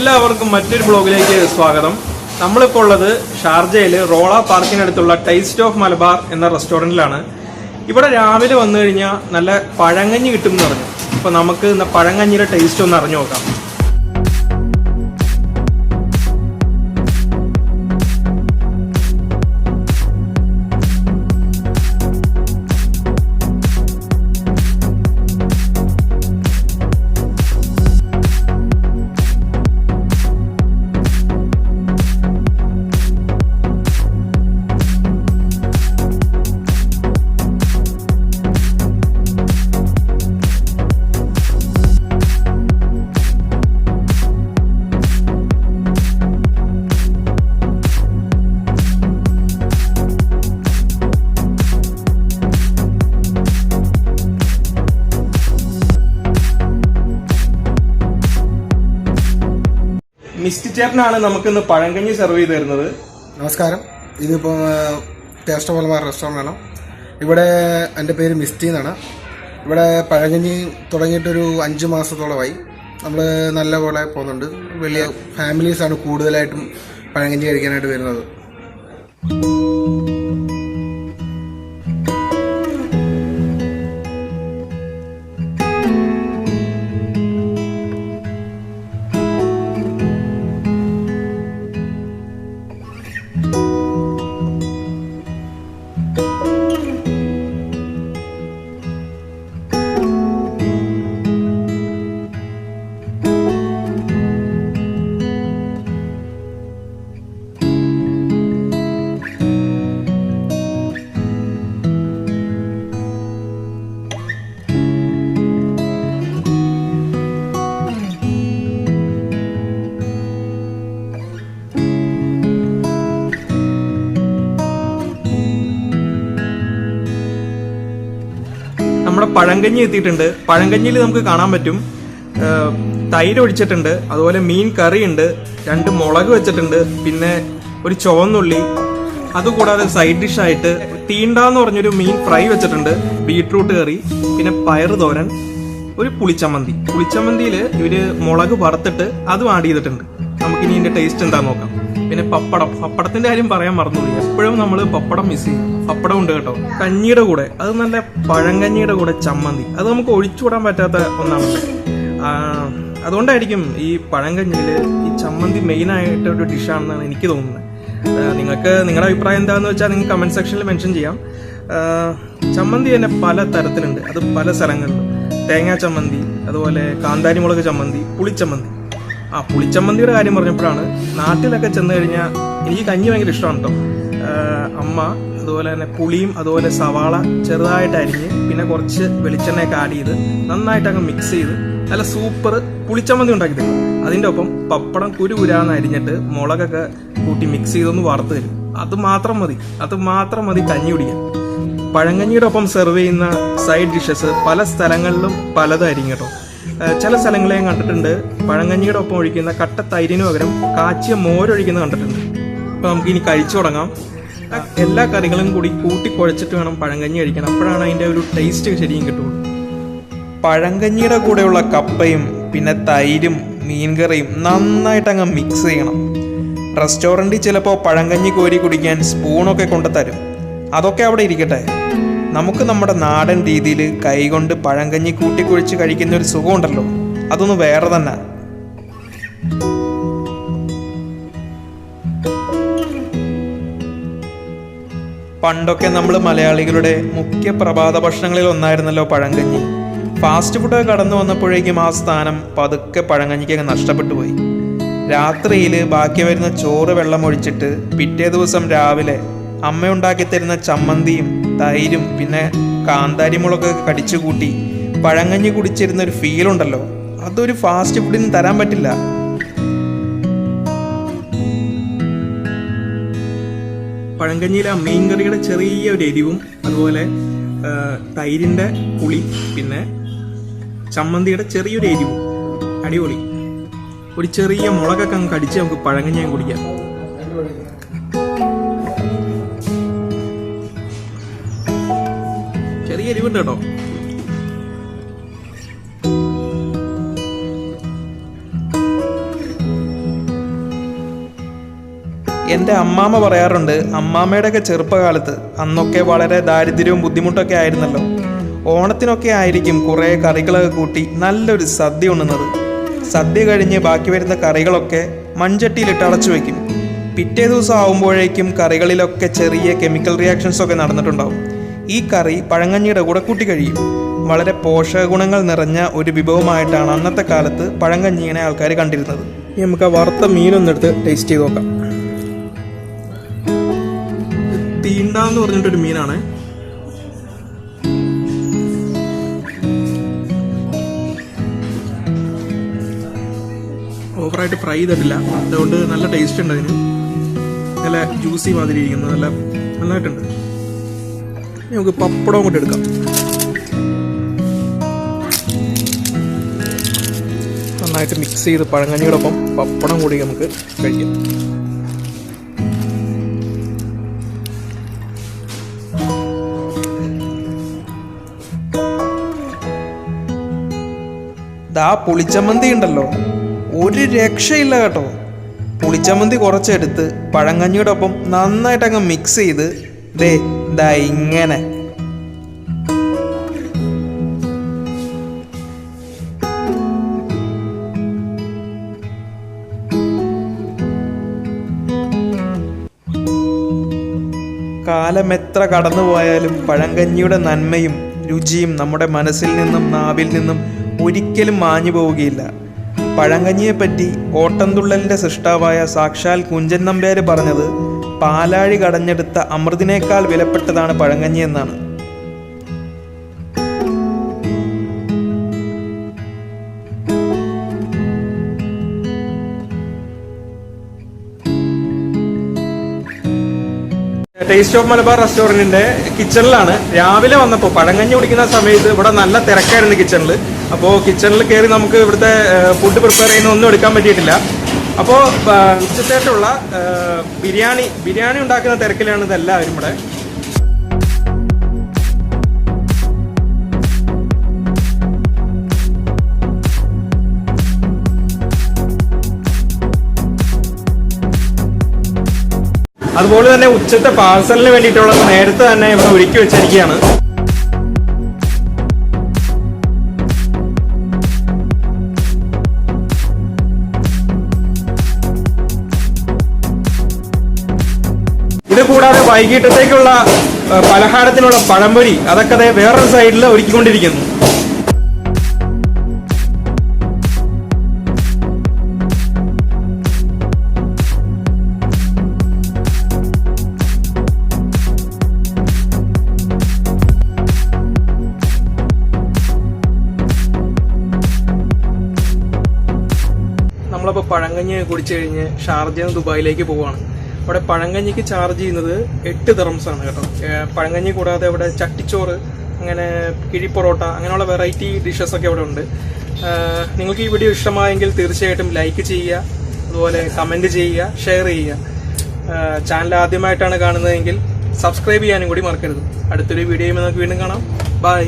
എല്ലാവർക്കും മറ്റൊരു ബ്ലോഗിലേക്ക് സ്വാഗതം. നമ്മളിപ്പോൾ ഉള്ളത് ഷാർജയില് റോള പാർക്കിനടുത്തുള്ള ടേസ്റ്റ് ഓഫ് മലബാർ എന്ന റെസ്റ്റോറൻറ്റിലാണ്. ഇവിടെ രാവിലെ വന്നു കഴിഞ്ഞാൽ നല്ല പഴങ്കഞ്ഞി കിട്ടും എന്ന് പറഞ്ഞു. അപ്പോൾ നമുക്ക് ഇന്ന് പഴങ്കഞ്ഞിയുടെ ടേസ്റ്റ് ഒന്ന് അറിഞ്ഞു നോക്കാം. മിസ്റ്റി ചേട്ടനാണ് നമുക്കിന്ന് പഴങ്കഞ്ഞി സെർവ് ചെയ്ത് തരുന്നത്. നമസ്കാരം. ഇതിപ്പോൾ ടേസ്റ്റ് ഓഫ് മലബാർ റെസ്റ്റോറൻ്റ് ആണ്. ഇവിടെ എൻ്റെ പേര് മിസ്റ്റി എന്നാണ്. ഇവിടെ പഴങ്കഞ്ഞി തുടങ്ങിയിട്ടൊരു 5 മാസത്തോളമായി. നമ്മൾ നല്ലപോലെ പോകുന്നുണ്ട്. വലിയ ഫാമിലീസാണ് കൂടുതലായിട്ടും പഴങ്കഞ്ഞി കഴിക്കാനായിട്ട് വരുന്നത്. നമ്മുടെ പഴങ്കഞ്ഞി എത്തിയിട്ടുണ്ട്. പഴങ്കഞ്ഞിയിൽ നമുക്ക് കാണാൻ പറ്റും തൈര് ഒഴിച്ചിട്ടുണ്ട്, അതുപോലെ മീൻ കറി ഉണ്ട്, 2 മുളക് വെച്ചിട്ടുണ്ട്, പിന്നെ ഒരു ചുവന്നുള്ളി, അതുകൂടാതെ സൈഡ് ഡിഷായിട്ട് തീണ്ടാന്ന് പറഞ്ഞൊരു മീൻ ഫ്രൈ വെച്ചിട്ടുണ്ട്, ബീട്രൂട്ട് കറി, പിന്നെ പയറ് തോരൻ, ഒരു പുളിച്ചമ്മന്തിയിൽ ഇവര് മുളക് വറുത്തിട്ട് അതും ആഡ് ചെയ്തിട്ടുണ്ട്. നമുക്കിനി ഇതിന്റെ ടേസ്റ്റ് എന്താന്ന് നോക്കാം. പിന്നെ പപ്പടത്തിന്റെ കാര്യം പറയാൻ മറന്നുപോയി. എപ്പോഴും നമ്മൾ പപ്പടം മിസ് ചെയ്യും. പപ്പടം ഉണ്ട് കേട്ടോ, കഞ്ഞിയുടെ കൂടെ, അത് നല്ല പഴങ്കഞ്ഞിയുടെ കൂടെ ചമ്മന്തി, അത് നമുക്ക് ഒഴിച്ചുകൂടാൻ പറ്റാത്ത ഒന്നാണല്ലോ. അതുകൊണ്ടായിരിക്കും ഈ പഴങ്കഞ്ഞിയിൽ ഈ ചമ്മന്തി മെയിനായിട്ട് ഒരു ഡിഷാണെന്നാണ് എനിക്ക് തോന്നുന്നത്. നിങ്ങൾക്ക് നിങ്ങളുടെ അഭിപ്രായം എന്താണെന്ന് വെച്ചാൽ നിങ്ങൾ കമന്റ് സെക്ഷനിൽ മെൻഷൻ ചെയ്യാം. ചമ്മന്തി തന്നെ പല തരത്തിലുണ്ട്, അത് പല സ്ഥലങ്ങളിലും. തേങ്ങാ ചമ്മന്തി, അതുപോലെ കാന്താരി മുളക് ചമ്മന്തി, പുളിച്ചമ്മന്തി. പുളിച്ചമ്മന്തിയുടെ കാര്യം പറഞ്ഞപ്പോഴാണ്, നാട്ടിലൊക്കെ ചെന്ന് കഴിഞ്ഞാൽ എനിക്ക് കഞ്ഞി ഭയങ്കര ഇഷ്ടമാണ് കേട്ടോ. അമ്മ അതുപോലെ തന്നെ പുളിയും അതുപോലെ സവാള ചെറുതായിട്ട് അരിഞ്ഞ് പിന്നെ കുറച്ച് വെളിച്ചെണ്ണയൊക്കെ ആഡ് ചെയ്ത് നന്നായിട്ട് അങ്ങ് മിക്സ് ചെയ്ത് നല്ല സൂപ്പർ പുളിച്ചമ്മന്തി ഉണ്ടാക്കി തരും. അതിൻ്റെ ഒപ്പം പപ്പടം കുരുകുരാന്ന് അരിഞ്ഞിട്ട് മുളകൊക്കെ കൂട്ടി മിക്സ് ചെയ്തൊന്ന് വറുത്ത് തരും. അത് മാത്രം മതി കഞ്ഞി കുടിക്കാൻ. പഴങ്കഞ്ഞിയുടെ ഒപ്പം സെർവ് ചെയ്യുന്ന സൈഡ് ഡിഷസ് പല സ്ഥലങ്ങളിലും പലതായിരിക്കും കേട്ടോ. ചില സ്ഥലങ്ങളെ ഞാൻ കണ്ടിട്ടുണ്ട് പഴങ്കഞ്ഞിയുടെ ഒപ്പം ഒഴിക്കുന്ന കട്ട തൈരിന് പകരം കാച്ചിയ മോരൊഴിക്കുന്നത് കണ്ടിട്ടുണ്ട്. അപ്പോൾ നമുക്കിനി കഴിച്ചു തുടങ്ങാം. എല്ലാ കറികളും കൂടി കൂട്ടി കുഴച്ചിട്ട് വേണം പഴങ്കഞ്ഞി കഴിക്കാൻ. അപ്പോഴാണ് അതിൻ്റെ ഒരു ടേസ്റ്റ് ശരിയും കിട്ടുള്ളൂ. പഴങ്കഞ്ഞിയുടെ കൂടെയുള്ള കപ്പയും പിന്നെ തൈരും മീൻകറിയും നന്നായിട്ട് അങ്ങ് മിക്സ് ചെയ്യണം. റെസ്റ്റോറൻറ്റിൽ ചിലപ്പോൾ പഴങ്കഞ്ഞി കോരി കുടിക്കാൻ സ്പൂണൊക്കെ കൊണ്ടുതരും. അതൊക്കെ അവിടെ ഇരിക്കട്ടെ, നമുക്ക് നമ്മുടെ നാടൻ രീതിയിൽ കൈകൊണ്ട് പഴങ്കഞ്ഞി കൂട്ടിക്കുഴിച്ച് കഴിക്കുന്ന ഒരു സുഖമുണ്ടല്ലോ, അതൊന്ന് വേറെ തന്നെ. പണ്ടൊക്കെ നമ്മൾ മലയാളികളുടെ മുഖ്യ പ്രഭാത ഭക്ഷണങ്ങളിൽ ഒന്നായിരുന്നല്ലോ പഴങ്കഞ്ഞി. ഫാസ്റ്റ് ഫുഡൊക്കെ കടന്നു വന്നപ്പോഴേക്കും ആ സ്ഥാനം പതുക്കെ പഴങ്കഞ്ഞിക്കൊക്കെ നഷ്ടപ്പെട്ടു പോയി. രാത്രിയിൽ ബാക്കി വരുന്ന ചോറ് വെള്ളം ഒഴിച്ചിട്ട് പിറ്റേ ദിവസം രാവിലെ അമ്മ ഉണ്ടാക്കി തരുന്ന ചമ്മന്തിയും തൈരും പിന്നെ കാന്താരി മുളകൊക്കെ കടിച്ചു കൂട്ടി പഴങ്കഞ്ഞി കുടിച്ചിരുന്ന ഒരു ഫീലുണ്ടല്ലോ, അതൊരു ഫാസ്റ്റ് ഫുഡിന് തരാൻ പറ്റില്ല. പഴങ്കഞ്ഞിയിലെ മീൻകറിയുടെ ചെറിയൊരു എരിവും അതുപോലെ തൈരിൻ്റെ പുളി പിന്നെ ചമ്മന്തിയുടെ ചെറിയൊരു എരിവും അടിപൊളി. ഒരു ചെറിയ മുളകൊക്കെ അങ്ങ് കടിച്ച് നമുക്ക് പഴങ്കഞ്ഞി കുടിക്കാം. ചെറിയ എരിവുണ്ട് കേട്ടോ. എൻ്റെ അമ്മാമ്മ പറയാറുണ്ട്, അമ്മാമ്മയുടെയൊക്കെ ചെറുപ്പകാലത്ത് അന്നൊക്കെ വളരെ ദാരിദ്ര്യവും ബുദ്ധിമുട്ടൊക്കെ ആയിരുന്നല്ലോ. ഓണത്തിനൊക്കെ ആയിരിക്കും കുറേ കറികളൊക്കെ കൂട്ടി നല്ലൊരു സദ്യ ഉണ്ണുന്നത്. സദ്യ കഴിഞ്ഞ് ബാക്കി വരുന്ന കറികളൊക്കെ മൺചട്ടിയിലിട്ട് അടച്ചു വയ്ക്കും. പിറ്റേ ദിവസം ആവുമ്പോഴേക്കും കറികളിലൊക്കെ ചെറിയ കെമിക്കൽ റിയാക്ഷൻസ് ഒക്കെ നടന്നിട്ടുണ്ടാവും. ഈ കറി പഴങ്കഞ്ഞിയുടെ കൂടെ കൂട്ടി കഴിയും. വളരെ പോഷക ഗുണങ്ങൾ നിറഞ്ഞ ഒരു വിഭവമായിട്ടാണ് അന്നത്തെ കാലത്ത് പഴങ്കഞ്ഞീനെ ആൾക്കാർ കണ്ടിരുന്നത്. ഇനി നമുക്ക് ആ വറുത്ത മീനൊന്നെടുത്ത് ടേസ്റ്റ് ചെയ്ത് നോക്കാം. തീണ്ടാന്ന് പറഞ്ഞിട്ടൊരു മീനാണ്. ഓവറായിട്ട് ഫ്രൈ ചെയ്തിട്ടില്ല, അതുകൊണ്ട് നല്ല ടേസ്റ്റ് ഉണ്ട്. അതിന് നല്ല ജ്യൂസി മാതിരി ഇരിക്കുന്നത്, നന്നായിട്ടുണ്ട്. നമുക്ക് പപ്പടവും കൂടി എടുക്കാം. നന്നായിട്ട് മിക്സ് ചെയ്ത് പഴങ്കഞ്ഞിയോടൊപ്പം പപ്പടം കൂടി നമുക്ക് കഴിക്കാം. ദാ പുളിച്ചമ്മന്തി ഉണ്ടല്ലോ, ഒരു രക്ഷയില്ല കേട്ടോ. പുളിച്ചമ്മന്തി കുറച്ചെടുത്ത് പഴങ്കഞ്ഞിയോടൊപ്പം നന്നായിട്ട് അങ്ങ് മിക്സ് ചെയ്ത് ദാ ഇങ്ങനെ. കാലം എത്ര കടന്നുപോയാലും പഴങ്കഞ്ഞിയുടെ നന്മയും രുചിയും നമ്മുടെ മനസ്സിൽ നിന്നും നാവിൽ നിന്നും ഒരിക്കലും മാഞ്ഞു പോവുകയില്ല. പഴങ്കഞ്ഞിയെപ്പറ്റി ഓട്ടംതുള്ളലിൻ്റെ സൃഷ്ടാവായ സാക്ഷാൽ കുഞ്ചൻ നമ്പ്യാർ പറഞ്ഞത്, പാലാഴി കടഞ്ഞെടുത്ത അമൃതിനേക്കാൾ വിലപ്പെട്ടതാണ് പഴങ്കഞ്ഞി എന്നാണ്. ടേസ്റ്റ് ഓഫ് മലബാർ റെസ്റ്റോറൻറ്റിൻ്റെ കിച്ചണിലാണ്. രാവിലെ വന്നപ്പോൾ പഴങ്കഞ്ഞി കുടിക്കുന്ന സമയത്ത് ഇവിടെ നല്ല തിരക്കായിരുന്നു കിച്ചണിൽ. അപ്പോൾ കിച്ചണിൽ കയറി നമുക്ക് ഇവിടുത്തെ ഫുഡ് പ്രിപ്പയർ ചെയ്യുന്ന ഒന്നും എടുക്കാൻ പറ്റിയിട്ടില്ല. അപ്പോൾ ഉച്ചത്തേക്കുള്ള ബിരിയാണി ഉണ്ടാക്കുന്ന തിരക്കിലാണ് ഇതെല്ലാവരും ഇവിടെ. അതുപോലെ തന്നെ ഉച്ചത്തെ പാർസലിന് വേണ്ടിയിട്ടുള്ളത് നേരത്തെ തന്നെ ഇവിടെ ഒരുക്കി വെച്ചിരിക്കുകയാണ്. ഇത് കൂടാതെ വൈകിട്ടത്തേക്കുള്ള പലഹാരത്തിനുള്ള പഴംപൊരി അതൊക്കെ വേറൊരു സൈഡിൽ ഒരുക്കിക്കൊണ്ടിരിക്കുന്നു. നമ്മളിപ്പോൾ പഴങ്കഞ്ഞി കുടിച്ചു കഴിഞ്ഞ് ഷാർജയിൽ നിന്ന് ദുബായിലേക്ക് പോവുകയാണ്. അവിടെ പഴങ്കഞ്ഞിക്ക് ചാർജ് ചെയ്യുന്നത് 8 ദിർഹംസാണ് കേട്ടോ. പഴങ്കഞ്ഞി കൂടാതെ അവിടെ ചട്ടിച്ചോറ്, അങ്ങനെ കിഴി പൊറോട്ട, അങ്ങനെയുള്ള വെറൈറ്റി ഡിഷസ് ഒക്കെ അവിടെ ഉണ്ട്. നിങ്ങൾക്ക് ഈ വീഡിയോ ഇഷ്ടമായെങ്കിൽ തീർച്ചയായിട്ടും ലൈക്ക് ചെയ്യുക, അതുപോലെ കമൻറ്റ് ചെയ്യുക, ഷെയർ ചെയ്യുക. ചാനൽ ആദ്യമായിട്ടാണ് കാണുന്നതെങ്കിൽ സബ്സ്ക്രൈബ് ചെയ്യാനും കൂടി മറക്കരുത്. അടുത്തൊരു വീഡിയോയുമായി നമുക്ക് വീണ്ടും കാണാം. ബൈ.